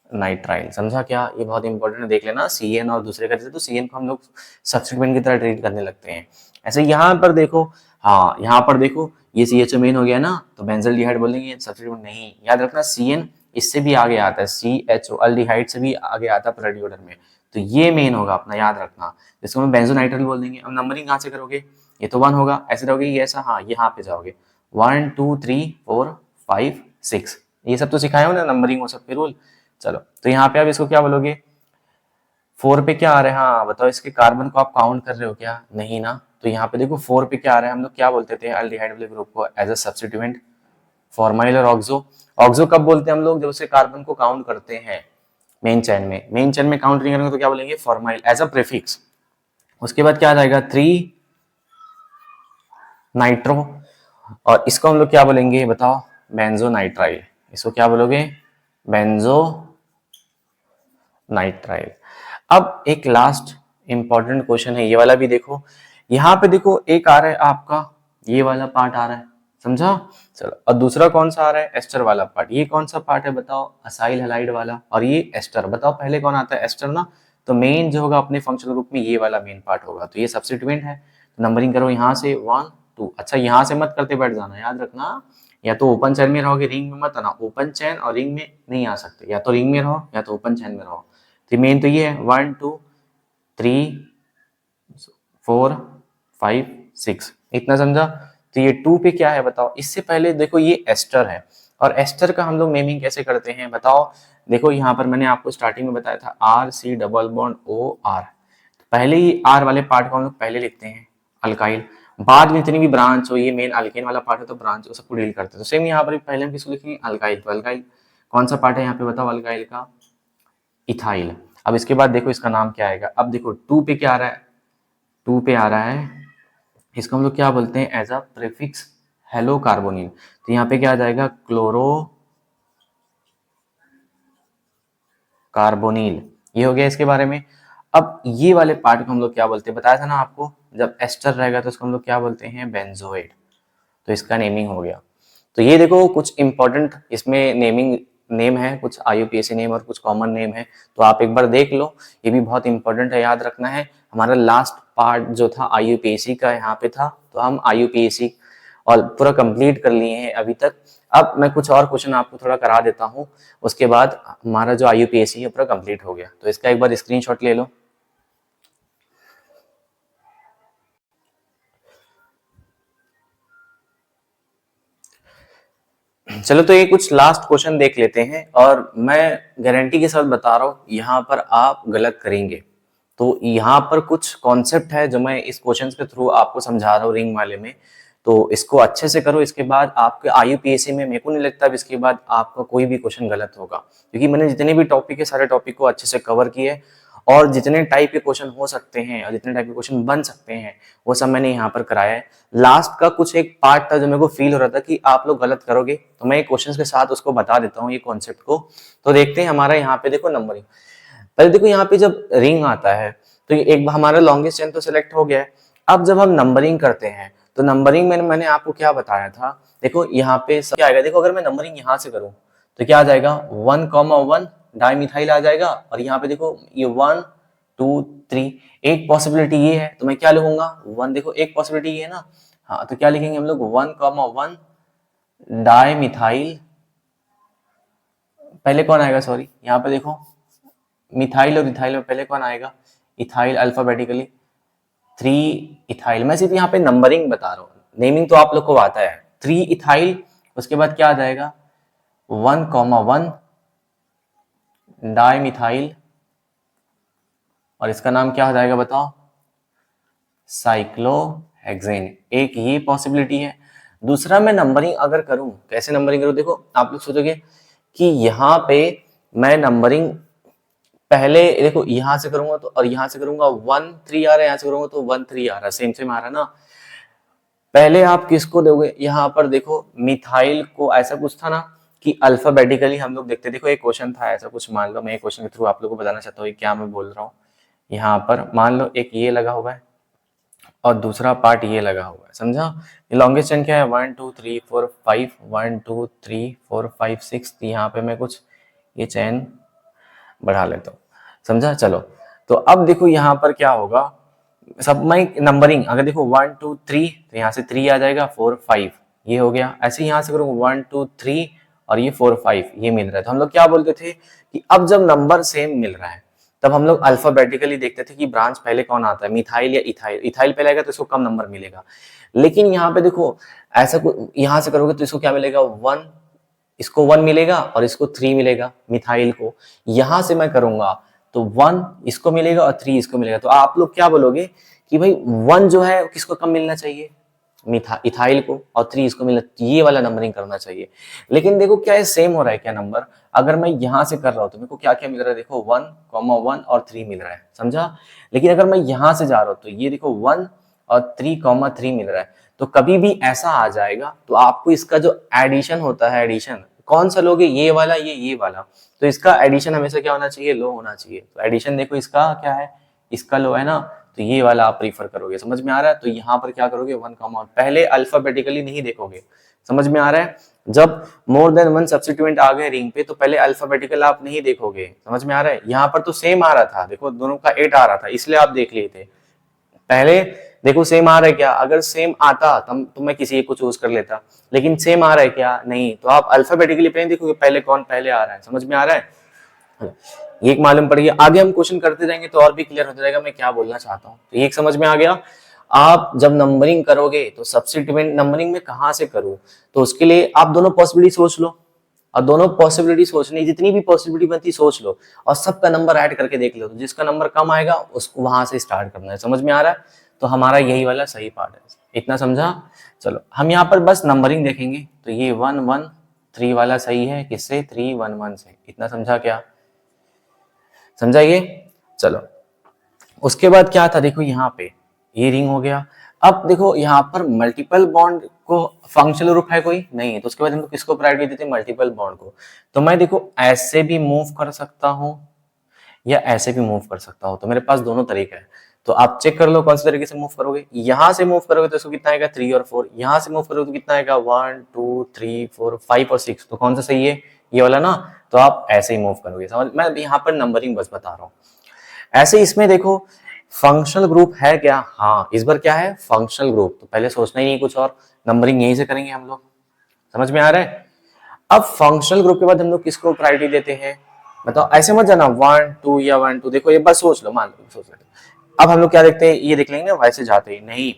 नाइट्राइल। समझा क्या, ये बहुत इंपॉर्टेंट है, देख लेना, CN और दूसरे करते तो CN को हम लोग सब्स्टिट्यूएंट की तरह ट्रीट करने लगते हैं। ऐसे यहाँ पर देखो, हाँ यहाँ पर देखो, ये CHO मेन हो गया ना, तो बेंजल्डिहाइड बोलेंगे, सब्स्टिट्यूएंट नहीं। याद रखना CN इससे भी आगे आता है, CHO अल्डिहाइड से भी आगे आता है प्रायोरिटी ऑर्डर में, तो ये मेन होगा अपना, याद रखना, जिसको हम बेंजोनाइट्राइल बोल देंगे। अब नंबरिंग कहाँ से करोगे, ये तो 1 होगा, ऐसे रहोगे, ये ऐसा, हाँ यहाँ पे जाओगे 1 2 3 4 5 6, ये सब तो सिखाए हो ना नंबरिंग वो सब के रूल। चलो तो यहाँ पे आप इसको क्या बोलोगे, 4 पे क्या आ रहा है, हाँ बताओ, इसके कार्बन को आप काउंट कर रहे हो क्या, नहीं ना, तो यहाँ पे देखो 4 पे क्या आ रहा है, हम लोग क्या बोलते थे अल्डिहाइड वाले ग्रुप को एज अ सब्स्टिट्यूएंट, फॉर्माइल और ऑक्सो। ऑक्सो कब बोलते हैं हम लोग, जब उसके कार्बन को काउंट करते हैं मेन चेन में, मेन चेन में काउंट नहीं करेंगे तो क्या बोलेंगे, फॉर्माइल एज अ प्रीफिक्स। उसके बाद क्या आ जाएगा 3 नाइट्रो, और इसको हम लोग क्या बोलेंगे बताओ, बेंजोनाइट्राइल, इसको क्या बोलोगे, बेंजो नाइट्राइल। अब एक लास्ट इंपॉर्टेंट क्वेश्चन है, ये वाला भी देखो, यहाँ पे देखो एक आ रहा है आपका, ये वाला पार्ट आ रहा है, समझा। चलो, और दूसरा कौन सा आ रहा है, एस्टर वाला पार्ट। ये कौन सा पार्ट है बताओ, असाइल हैलाइड वाला, और ये एस्टर। बताओ पहले कौन आता है, एस्टर ना, तो मेन जो होगा अपने फंक्शनल ग्रुप में ये वाला मेन पार्ट होगा, तो ये सब्स्टिट्यूएंट है। तो नंबरिंग करो यहाँ से 1 2, अच्छा यहाँ से मत करते बैठ जाना, याद रखना, या तो ओपन चेन में रहोगे, रिंग में मत आना, ओपन चेन और रिंग में नहीं आ सकते, या तो रिंग में रहो या तो ओपन चेन में रहो। तो मेन तो ये है 1 2 3 4 5 6, इतना समझा। तो ये 2 पे क्या है बताओ, इससे पहले देखो ये एस्टर है, और एस्टर का हम लोग नेमिंग कैसे करते हैं बताओ। देखो यहाँ पर मैंने आपको स्टार्टिंग में बताया था RC डबल बॉन्ड OR, पहले ही R वाले पार्ट को हम लोग पहले लिखते हैं अल्काइल, बाद में इतनी भी ब्रांच हो, ये मेन अल्केन वाला पार्ट है तो ब्रांच सबको डील करते हैं। तो सेम यहाँ पर भी पहले हम किसको लिखेंगे, अल्काइल। तो अल्काइल कौन सा पार्ट है यहाँ पे बताओ, अल्काइल का इथाइल। अब इसके बाद देखो इसका नाम क्या आएगा, अब देखो 2 पे क्या आ रहा है, 2 पे आ रहा है, इसको हम लोग क्या बोलते हैं, as a prefix halo carbonyl. तो यहाँ पे क्या आ जाएगा, क्लोरो कार्बोनिल, ये हो गया इसके बारे में। अब ये वाले पार्ट को हम लोग क्या बोलते हैं, बताया था ना आपको, जब एस्टर रहेगा तो इसको हम लोग क्या बोलते हैं, बेंजोएट। तो इसका नेमिंग हो गया। तो ये देखो कुछ इंपॉर्टेंट इसमें नेमिंग नेम है, कुछ IUPAC नेम और कुछ कॉमन नेम है, तो आप एक बार देख लो, ये भी बहुत इंपॉर्टेंट है, याद रखना है। हमारा लास्ट पार्ट जो था IUPAC का यहाँ पे था, तो हम IUPAC और पूरा कंप्लीट कर लिए हैं अभी तक। अब मैं कुछ और क्वेश्चन आपको थोड़ा करा देता हूँ, उसके बाद हमारा जो IUPAC है पूरा कंप्लीट हो गया। तो इसका एक बार स्क्रीनशॉट ले लो। चलो तो ये कुछ लास्ट क्वेश्चन देख लेते हैं, और मैं गारंटी के साथ बता रहा हूँ यहाँ पर आप गलत करेंगे। तो यहाँ पर कुछ कॉन्सेप्ट है जो मैं इस क्वेश्चन के थ्रू आपको समझा रहा हूँ रिंग वाले में। तो इसको अच्छे से करो, इसके बाद आपके IUPAC में मेरे को नहीं लगता अब इसके बाद आपका कोई भी क्वेश्चन गलत होगा, क्योंकि मैंने जितने भी टॉपिक है सारे टॉपिक को अच्छे से कवर किए और जितने टाइप के क्वेश्चन हो सकते हैं और जितने टाइप के क्वेश्चन बन सकते हैं वो सब मैंने यहाँ पर कराया है। लास्ट का कुछ एक पार्ट था जो मेरे को फील हो रहा था कि आप लोग गलत करोगे, तो मैं क्वेश्चंस के साथ उसको बता देता हूँ ये कॉन्सेप्ट को। तो देखते हैं हमारा यहाँ पे देखो नंबरिंग। पहले देखो यहाँ पे जब रिंग आता है तो ये एक हमारा लॉन्गेस्ट चेन तो सिलेक्ट हो गया है। अब जब हम नंबरिंग करते हैं तो नंबरिंग में मैंने आपको क्या बताया था, देखो यहाँ पे सब क्या आएगा, देखो अगर मैं नंबरिंग यहाँ से करूँ तो क्या आ जाएगा 1,1 डाइमिथाइल आ जाएगा, और यहाँ पे देखो ये 1 2 3 एक पॉसिबिलिटी ये है तो मैं क्या लिखूंगा 1, देखो एक पॉसिबिलिटी ये है ना, हाँ तो क्या लिखेंगे हम लोग 1,1 डाइमिथाइल, पहले कौन आएगा सॉरी यहाँ पे देखो मिथाइल और इथाइल में पहले कौन आएगा, इथाइल अल्फाबेटिकली 3 इथाइल। मैं सिर्फ यहाँ पे नंबरिंग बता रहा हूँ, नेमिंग तो आप लोग को आता है। 3 इथाइल, उसके बाद क्या आ जाएगा 1,1 डाइमिथाइल, और इसका नाम क्या हो जाएगा बताओ, साइक्लोहेक्सेन। एक ये पॉसिबिलिटी है। दूसरा मैं नंबरिंग अगर करूं, कैसे नंबरिंग करूं, देखो आप लोग सोचोगे कि यहाँ पे मैं नंबरिंग पहले देखो यहाँ से करूंगा तो और यहाँ से करूंगा 1 3 आ रहा है, यहाँ से करूंगा तो 1 3 आ रहा है, सेम सेम आ रहा है ना। पहले आप किसको दोगे, यहाँ पर देखो मिथाइल को, ऐसा कुछ था ना कि अल्फाबेटिकली हम लोग देखते, देखो एक क्वेश्चन था ऐसा कुछ, मान लो मैं एक क्वेश्चन के थ्रू आप लोगों को बताना चाहता हूँ क्या मैं बोल रहा हूँ। यहाँ पर मान लो एक ये लगा हुआ है और दूसरा पार्ट ये लगा हुआ है, समझा। ये लॉन्गेस्ट चेन क्या है 1 2 3 4 5 1 2 3 4 5 6, यहाँ पे मैं कुछ ये चेन बढ़ा लेता हूँ, समझा। चलो तो अब देखो यहाँ पर क्या होगा, सब में नंबरिंग अगर देखो 1 2 3 तो यहाँ से 3 आ जाएगा, 4 5 ये हो गया। ऐसे यहाँ से करूँगा 1 2 3 और ये 4 5 ये मिल रहा है। तो हम लोग क्या बोलते थे कि अब जब नंबर सेम मिल रहा है तब हम लोग अल्फाबेटिकली देखते थे कि ब्रांच पहले कौन आता है, मिथाइल या इथाइल। इथाइल पहले आएगा तो इसको कम नंबर मिलेगा, लेकिन यहाँ पे देखो ऐसा यहाँ से करोगे तो इसको क्या मिलेगा 1, इसको 1 मिलेगा और इसको 3 मिलेगा मिथाइल को। यहां से मैं करूंगा तो 1 इसको मिलेगा और 3 इसको मिलेगा। तो आप लोग क्या बोलोगे कि भाई 1 जो है किसको कम मिलना चाहिए, इथाइल को, और 3 इसको मिलना, ये वाला नंबरिंग करना चाहिए। लेकिन देखो क्या है सेम हो रहा है क्या नंबर, अगर मैं यहां से कर रहा हूं तो मेरे को क्या क्या मिल रहा है, देखो 1,1 और 3 मिल रहा है, समझा। लेकिन अगर मैं यहां से जा रहा हूं तो ये देखो 1 और 3,3 मिल रहा है। तो कभी भी ऐसा आ जाएगा तो आपको इसका जो एडिशन होता है, एडिशन कौन सा लोगे, ये वाला ये वाला, तो इसका एडिशन हमेशा क्या होना चाहिए, लो होना चाहिए। तो एडिशन देखो इसका क्या है, इसका लो है ना, तो ये वाला आप प्रीफर करोगे, समझ में आ रहा है। तो यहाँ पर क्या करोगे 1, पहले अल्फाबेटिकली नहीं देखोगे, समझ में आ रहा है। जब मोर देन 1 सब्स्टिट्यूएंट आ गए रिंग पे तो पहले अल्फाबेटिकल आप नहीं देखोगे, समझ में आ रहा है। यहाँ पर तो सेम आ रहा था, देखो दोनों का 8 आ रहा था इसलिए आप देख लिए थे। पहले देखो सेम आ रहा है क्या, अगर सेम आता तो मैं किसी एक को चूज कर लेता, लेकिन सेम आ रहा है क्या, नहीं, तो आप अल्फाबेटिकली पहले देखोगे पहले कौन पहले आ रहा है, समझ में आ रहा है। ये एक मालूम पड़ गया। आगे हम क्वेश्चन करते जाएंगे तो और भी क्लियर होता जाएगा मैं क्या बोलना चाहता हूँ। तो ये एक समझ में आ गया। आप जब नंबरिंग करोगे तो सब्स्टिट्यूएंट नंबरिंग में कहाँ से करूँ, तो उसके लिए आप दोनों पॉसिबिलिटी सोच लो, और दोनों पॉसिबिलिटी सोचने जितनी भी पॉसिबिलिटी बनती सोच लो और सबका नंबर ऐड करके देख लो, तो जिसका नंबर कम आएगा उसको वहां से स्टार्ट करना है, समझ में आ रहा है। तो हमारा यही वाला सही पार्ट है, इतना समझा। चलो हम यहाँ पर बस नंबरिंग देखेंगे, तो ये 1 1 3 वाला सही है, किससे 3 1 1 से, इतना समझा क्या, समझा ये। चलो उसके बाद क्या था, देखो यहाँ पे ये रिंग हो गया। अब देखो यहाँ पर मल्टीपल बॉन्ड को फंक्शनल ग्रुप है कोई नहीं, तो उसके बाद हम लोग किसको प्रायोरिटी देते हैं, मल्टीपल बॉन्ड को। तो मैं देखो ऐसे भी मूव कर सकता हूँ या ऐसे भी मूव कर सकता हूँ, तो मेरे पास दोनों तरीका है। तो आप चेक कर लो कौन से तरीके से मूव करोगे। यहाँ से मूव करोगे तो इसको कितना आएगा 3 और 4, यहाँ से मूव करोगे तो कितना आएगा 1 2 3 4 5 और 6, तो कौन सा सही है, ये वाला ना। तो आप ऐसे ही मूव करोगे, समझ। मैं यहाँ पर नंबरिंग बस बता रहा हूँ। ऐसे इसमें देखो फंक्शनल ग्रुप है क्या, हाँ इस बार क्या है फंक्शनल ग्रुप, तो पहले सोचना ही नहीं कुछ और, नंबरिंग यहीं से करेंगे हम लोग, समझ में आ रहा है। अब फंक्शनल ग्रुप के बाद हम लोग किसको प्रायोरिटी देते हैं, बताओ, ऐसे मत जाना 1 2 या 1 2, देखो ये बस सोच लो, मान लो सोच लेते। अब हम लोग क्या देखते हैं, ये देख लेंगे वैसे जाते ही नहीं,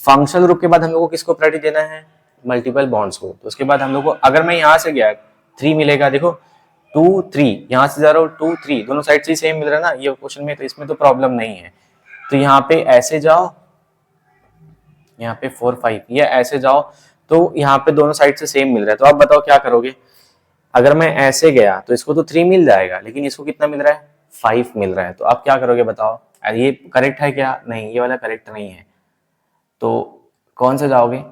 फंक्शनल ग्रुप के बाद हम लोग को किसको प्रायोरिटी देना है, मल्टीपल बॉन्ड्स को। तो उसके बाद हम लोग को, अगर मैं यहाँ से गया 3 मिलेगा, देखो 2 3, यहाँ से जा रहा हूँ 2 3, दोनों साइड से सेम मिल रहा है ना ये क्वेश्चन में, तो इसमें तो प्रॉब्लम नहीं है। तो यहाँ पे ऐसे जाओ यहाँ पे 4 5, या ऐसे जाओ तो यहाँ पे दोनों साइड से सेम मिल रहा है। तो आप बताओ क्या करोगे? अगर मैं ऐसे गया तो इसको तो 3 मिल जाएगा, लेकिन इसको कितना मिल रहा है? 5 मिल रहा है। तो आप क्या करोगे बताओ? ये करेक्ट है क्या? नहीं, ये वाला करेक्ट नहीं है। तो कौन से जाओगे?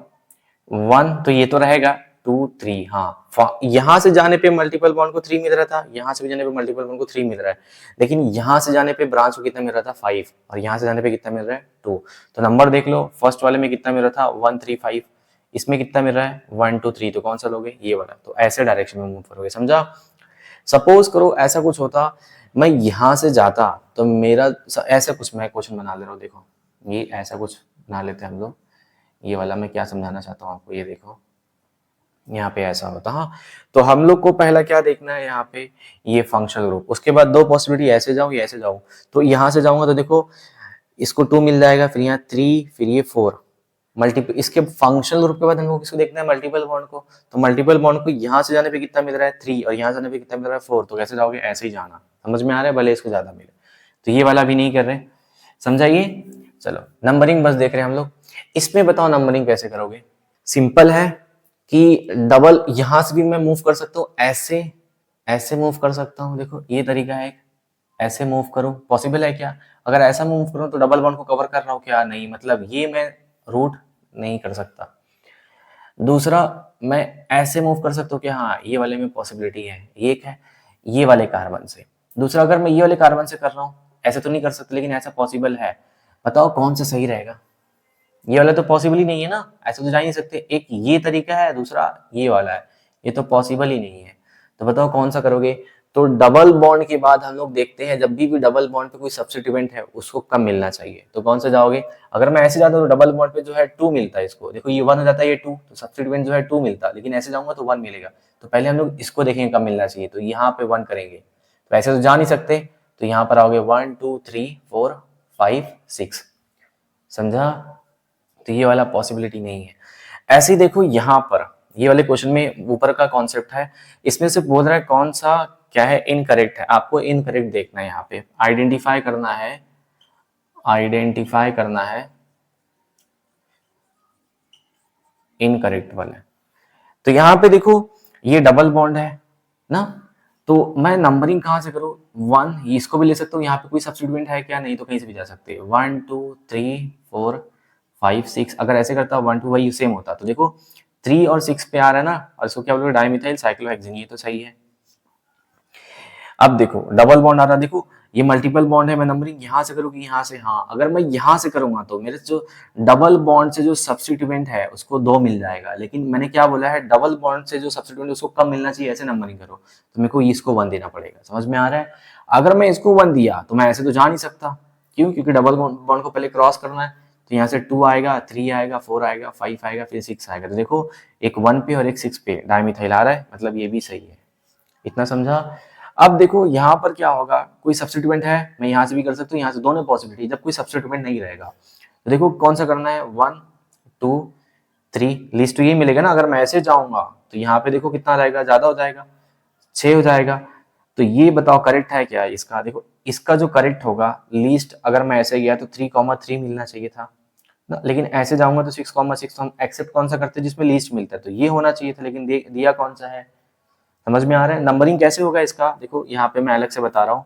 1 तो ये तो रहेगा, 2 3, हाँ यहां से जाने पे मल्टीपल बॉन्ड को 3 मिल रहा था, यहां से भी जाने पे मल्टीपल बॉन्ड को 3 मिल रहा है, लेकिन यहां से जाने पे ब्रांच को कितना मिल रहा था? 5, और यहां से जाने पे कितना मिल रहा है? 2। तो नंबर देख लो, फर्स्ट वाले में कितना मिल रहा था? 1 3 5, इसमें कितना मिल रहा है? 1 2 3। तो कौन सा लोगे? ये वाला। तो ऐसे डायरेक्शन में मूव करोगे, समझा? सपोज करो ऐसा कुछ होता, मैं यहां से जाता तो मेरा ऐसा कुछ, मैं क्वेश्चन बना ले रहा हूँ, देखो ये ऐसा कुछ बना लेते हैं हम लोग। ये वाला मैं क्या समझाना चाहता हूँ आपको, ये देखो यहाँ पे ऐसा होता। हाँ, तो हम लोग को पहला क्या देखना है यहाँ पे? ये फंक्शनल ग्रुप। उसके बाद दो पॉसिबिलिटी, ऐसे जाऊँ या ऐसे जाऊँ। तो यहाँ से जाऊंगा तो देखो इसको 2 मिल जाएगा, फिर यहाँ 3, फिर ये 4। मल्टीपल, इसके फंक्शनल ग्रुप के बाद हमको किसको देखना है? मल्टीपल बॉन्ड को। तो मल्टीपल बॉन्ड को यहाँ से जाने पे कितना मिल रहा है? 3, और यहाँ से जाने पे कितना मिल रहा है? 4। तो कैसे जाओगे? ऐसे ही जाना। समझ में आ रहा है? भले इसको ज्यादा मिले। तो ये वाला भी नहीं कर रहे, समझाइए। चलो नंबरिंग बस देख रहे हैं हम लोग। इसमें बताओ नंबरिंग कैसे करोगे? सिंपल है कि डबल यहां से भी मैं मूव कर सकता हूँ, ऐसे ऐसे मूव कर सकता हूँ। देखो ये तरीका है, ऐसे मूव करूं, पॉसिबल है क्या? अगर ऐसा मूव करूं तो डबल बॉन्ड को कवर कर रहा हूं क्या? नहीं, मतलब ये मैं रूट नहीं कर सकता। दूसरा, मैं ऐसे मूव कर सकता हूँ कि हाँ ये वाले में पॉसिबिलिटी है, एक है ये वाले कार्बन से। दूसरा, अगर मैं ये वाले कार्बन से कर रहा हूँ, ऐसे तो नहीं कर सकता, लेकिन ऐसा पॉसिबल है। बताओ कौन सा सही रहेगा? ये वाला तो पॉसिबल ही नहीं है ना, ऐसे तो जा ही नहीं सकते। एक ये तरीका है, दूसरा ये वाला है, ये तो पॉसिबल ही नहीं है। तो बताओ कौन सा करोगे? तो डबल बॉन्ड के बाद हम लोग देखते हैं, जब भी डबल बॉन्ड पे कोई सब्स्टिट्यूएंट है उसको कम मिलना चाहिए। तो कौन सा जाओगे? अगर मैं ऐसे जाता हूँ तो डबल बॉन्ड पे जो है 2 मिलता है इसको, देखो ये 1 हो जाता है, ये 2, तो सब्स्टिट्यूएंट जो है 2 मिलता, लेकिन ऐसे जाऊंगा तो 1 मिलेगा। तो पहले हम लोग इसको देखेंगे कम मिलना चाहिए, तो यहाँ पे 1 करेंगे। तो ऐसे तो जा नहीं सकते, तो यहाँ पर आओगे 1 2 3 4 5 6, समझा? तो ये वाला पॉसिबिलिटी नहीं है। ऐसे ही देखो यहाँ पर ये वाले क्वेश्चन में ऊपर का कॉन्सेप्ट है, इसमें से बोल रहा है कौन सा क्या है? इनकरेक्ट है। आपको इनकरेक्ट देखना है, यहाँ पे आइडेंटिफाई करना है, आइडेंटिफाई करना है इनकरेक्ट वाला। तो यहाँ पे देखो ये डबल बॉन्ड है ना, तो मैं नंबरिंग कहाँ से करूँ? 1, इसको भी ले सकता हूँ, यहाँ पे कोई सब्स्टिट्यूएंट है क्या? नहीं, तो कहीं से भी जा सकते हैं। 1 2 3 4 5 6, अगर ऐसे करता 1 2 वही सेम होता। तो देखो 3 और 6 पे आ रहा है ना, और इसको क्या बोलोगे? डाइमिथाइल साइक्लोहेक्सेन, ये तो सही है। अब देखो डबल बॉन्ड आ रहा है, देखो ये मल्टीपल बॉन्ड है, मैं नंबरिंग यहाँ से करूँ कि यहाँ से? हाँ, अगर मैं यहाँ से करूंगा तो मेरे जो डबल बॉन्ड से जो सब्स्टिट्यूएंट है उसको 2 मिल जाएगा, लेकिन मैंने क्या बोला है? डबल बॉन्ड से जो सब्स्टिट्यूएंट है उसको कम मिलना चाहिए, ऐसे नंबरिंग करो। तो मेरे को इसको 1 देना पड़ेगा, समझ में आ रहा है? अगर मैं इसको 1 दिया तो मैं ऐसे तो जा नहीं सकता, क्यों? क्योंकि डबल बॉन्ड को पहले क्रॉस करना है। तो यहाँ से 2 आएगा, 3 आएगा, 4 आएगा, 5 आएगा, फिर 6 आएगा। तो देखो एक 1 पे और एक 6 पे डाइमिथाइल आ रहा है, मतलब ये भी सही है। इतना समझा? अब देखो यहाँ पर क्या होगा? कोई सब्स्टिट्यूएंट है, मैं यहाँ से भी कर सकता हूँ, यहाँ से, दोनों पॉसिबिलिटी। जब कोई सब्स्टिट्यूएंट नहीं रहेगा तो देखो कौन सा करना है? 1 2 3, लिस्ट तो ये मिलेगा ना। अगर मैं ऐसे जाऊंगा तो यहाँ पे देखो कितना रहेगा? ज्यादा हो जाएगा, 6 हो जाएगा। तो ये बताओ करेक्ट है क्या इसका? देखो इसका जो करेक्ट होगा लीस्ट, अगर मैं ऐसे गया तो 3,3 मिलना चाहिए था ना, लेकिन ऐसे जाऊंगा तो 6,6। तो हम एक्सेप्ट कौन सा करते हैं? जिसमें लीस्ट मिलता है, तो ये होना चाहिए था, लेकिन दिया कौन सा है? समझ में आ रहा है? नंबरिंग कैसे होगा इसका? देखो यहाँ पे मैं अलग से बता रहा हूँ।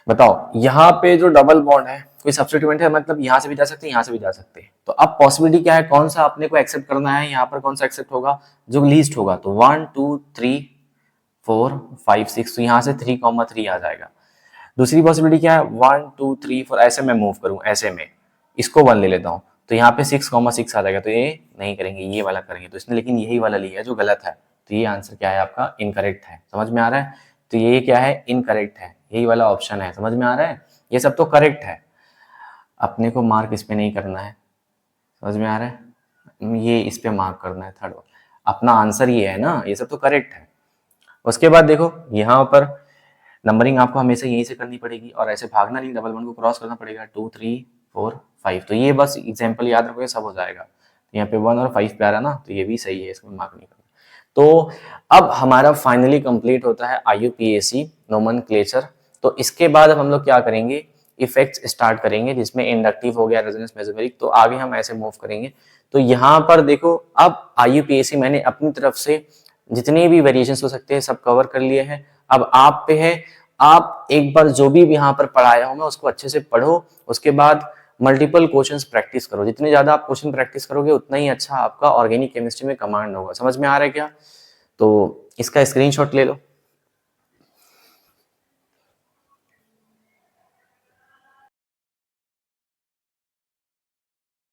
बताओ यहाँ पे जो डबल बॉन्ड है, कोई सब्स्टिट्यूएंट है, मतलब यहाँ से भी जा सकते हैं, यहाँ से भी जा सकते हैं। तो अब पॉसिबिलिटी क्या है? कौन सा अपने को एक्सेप्ट करना है? यहाँ पर कौन सा एक्सेप्ट होगा? जो लीस्ट होगा। तो 1 2 3 4 5 6, तो यहाँ से 3,3 आ जाएगा। दूसरी पॉसिबिलिटी क्या है? 1 2 3 4, ऐसे मैं मूव करूँ, ऐसे में इसको 1 ले लेता हूँ, तो यहाँ पे 6,6 आ जाएगा। तो ये नहीं करेंगे, ये वाला करेंगे। तो इसने लेकिन यही वाला लिया है जो गलत है। तो ये आंसर क्या है आपका? इनकरेक्ट है। समझ में आ रहा है? तो ये क्या है? इनकरेक्ट है, यही वाला ऑप्शन है। समझ में आ रहा है? ये सब तो करेक्ट है, अपने को मार्क इस पे नहीं करना है। समझ में आ रहा है? ये इस पे मार्क करना है, थर्ड। अपना आंसर ये है ना, ये सब तो करेक्ट है। उसके बाद देखो यहाँ पर नंबरिंग आपको हमेशा यहीं से करनी पड़ेगी, और ऐसे भागना नहीं, डबल वन को क्रॉस करना पड़ेगा। 2 3 4 5, तो ये बस एग्जाम्पल याद रखोगे, सब हो जाएगा। यहाँ पे 1 और 5 पे आ रहा ना, तो ये भी सही है, इसमें मार्क नहीं करना। तो अब हमारा फाइनली कंप्लीट होता है IUPAC नोमेनक्लेचर। तो इसके बाद अब हम लोग क्या करेंगे? इफेक्ट्स स्टार्ट करेंगे, जिसमें इंडक्टिव हो गया, रेजोनेंस, मेसोमेरिक, तो आगे हम ऐसे मूव करेंगे। तो यहाँ पर देखो, अब IUPAC मैंने अपनी तरफ से जितने भी वेरिएशंस हो सकते हैं सब कवर कर लिए हैं। अब आप पे है, आप एक बार जो भी यहाँ पर पढ़ाया हूं मैं उसको अच्छे से पढ़ो, उसके बाद मल्टीपल क्वेश्चंस प्रैक्टिस करो। जितने ज्यादा आप क्वेश्चन प्रैक्टिस करोगे उतना ही अच्छा आपका ऑर्गेनिक केमिस्ट्री में कमांड होगा। समझ में आ रहा है क्या? तो इसका स्क्रीनशॉट ले लो।